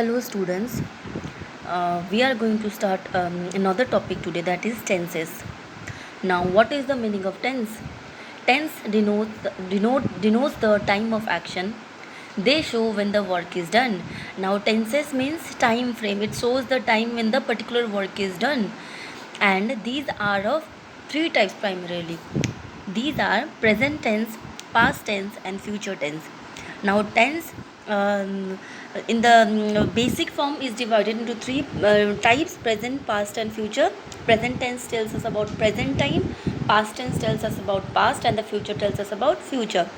Hello students, we are going to start another topic today, that is tenses. Now what is the meaning of tense? Tense denotes the time of action. They show when the work is done. Now tenses means time frame. It shows the time when the particular work is done. And these are of three types primarily. These are present tense, past tense and future tense. Now tense in the basic form is divided into three types: present, past and future. Present tense tells us about present time, past tense tells us about past, and the future tells us about future.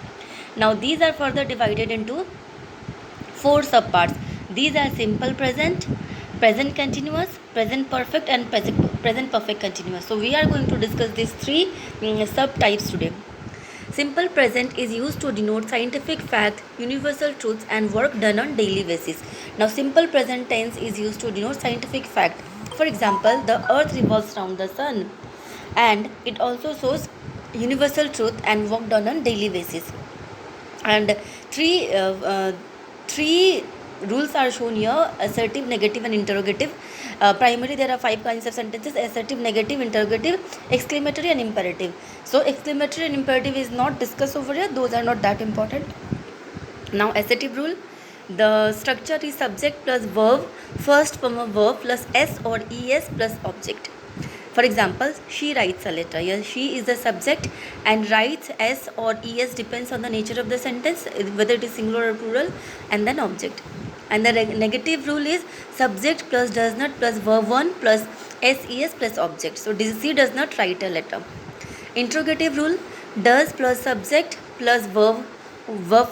Now these are further divided into four subparts. These are simple present, present continuous, present perfect and present perfect continuous. So we are going to discuss these three subtypes today. Simple present is used to denote scientific fact, universal truths and work done on daily basis. Now simple present tense is used to denote scientific fact. For example, the earth revolves around the sun, and it also shows universal truth and work done on daily basis. And three rules are shown here: assertive, negative and interrogative. Primarily there are five kinds of sentences: assertive, negative, interrogative, exclamatory and imperative. So exclamatory and imperative is not discussed over here, those are not that important. Now assertive rule: the structure is subject plus verb, first form of verb plus s or es plus object. For example, she writes a letter. Yes, she is the subject and writes s or es depends on the nature of the sentence, whether it is singular or plural, and then object. And the negative rule is subject plus does not plus verb 1 plus ses plus object. So she does not write a letter. Interrogative rule: does plus subject plus verb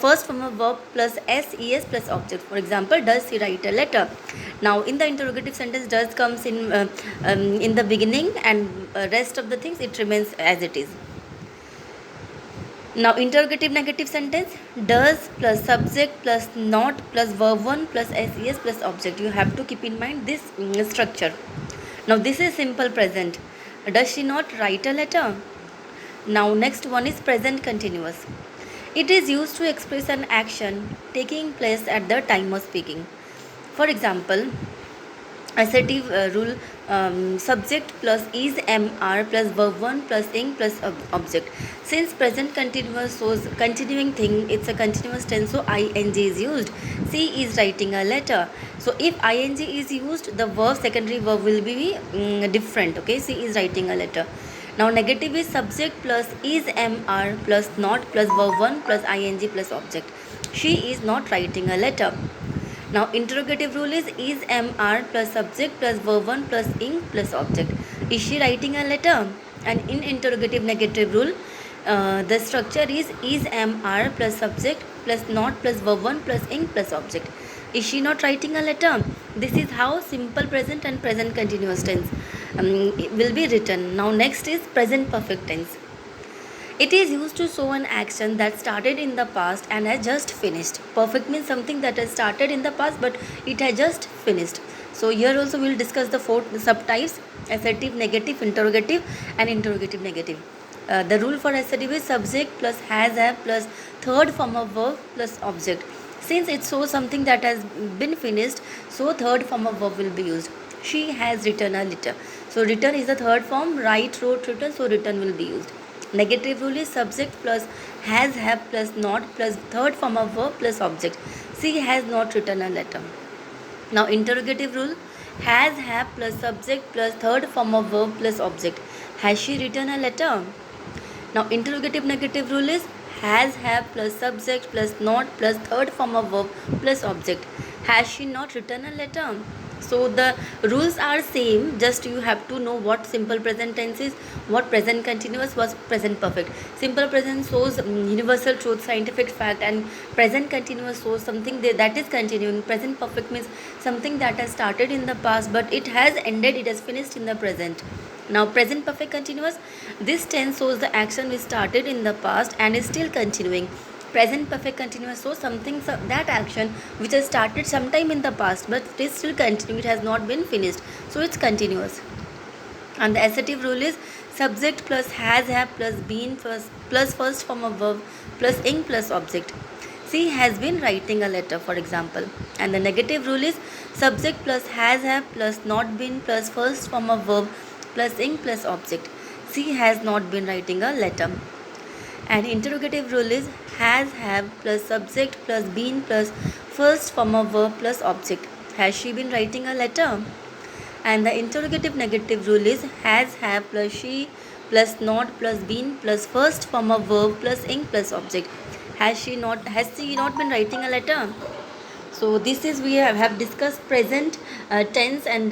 first form of verb plus ses plus object. For example, does he write a letter? Now in the interrogative sentence, does comes in the beginning, and rest of the things it remains as it is. Now interrogative negative sentence: does plus subject plus not plus verb 1 plus ses plus object. You have to keep in mind this structure. Now this is simple present. Does she not write a letter? Now next one is present continuous. It is used to express an action taking place at the time of speaking. For example, assertive rule: subject plus is mr plus verb 1 plus ing plus object. Since present continuous shows continuing thing, it's a continuous tense, so ing is used. She is writing a letter. So if ing is used, the verb, secondary verb will be different. Okay, she is writing a letter. Now negative is subject plus is mr plus not plus verb 1 plus ing plus object. She is not writing a letter. Now interrogative rule is mr plus subject plus verb 1 plus ing plus object. Is she writing a letter? And in interrogative negative rule, the structure is mr plus subject plus not plus verb 1 plus ing plus object. Is she not writing a letter? This is how simple present and present continuous tense will be written. Now next is present perfect tense. It is used to show an action that started in the past and has just finished. Perfect means something that has started in the past but it has just finished. So here also we will discuss the four subtypes: assertive, negative, interrogative and interrogative negative. The rule for assertive is subject plus has have plus third form of verb plus object. Since it shows something that has been finished, so third form of verb will be used. She has written a letter. So written is the third form. Write, wrote, written. So written will be used. Negative rule is subject plus has have plus not plus third form of verb plus object. She has not written a letter. Now interrogative rule: has have plus subject plus third form of verb plus object. Has she written a letter? Now interrogative negative rule is has have plus subject plus not plus third form of verb plus object. Has she not written a letter? So the rules are same, just you have to know what simple present tense is, what present continuous, was present perfect. Simple present shows universal truth, scientific fact, and present continuous shows something that is continuing. Present perfect means something that has started in the past but it has ended, it has finished in the present. Now present perfect continuous, this tense shows the action which started in the past and is still continuing. Present perfect continuous shows something, that action which has started sometime in the past but it is still continuing, it has not been finished, so it's continuous. And the assertive rule is subject plus has have plus been plus first form of verb plus ing plus object. She has been writing a letter, for example. And the negative rule is subject plus has have plus not been plus first form of verb plus ing plus object. She has not been writing a letter. And interrogative rule is has have plus subject plus been plus first form of verb plus object. Has she been writing a letter? And the interrogative negative rule is has have plus she plus not plus been plus first form of verb plus ing plus object. Has she not been writing a letter? So this is we have discussed present tense and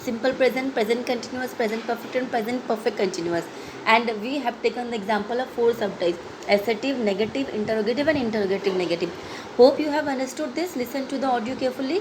simple present, present continuous, present perfect and present perfect continuous. And we have taken the example of 4 subtypes: assertive, negative, interrogative and interrogative negative. Hope you have understood this. Listen to the audio carefully.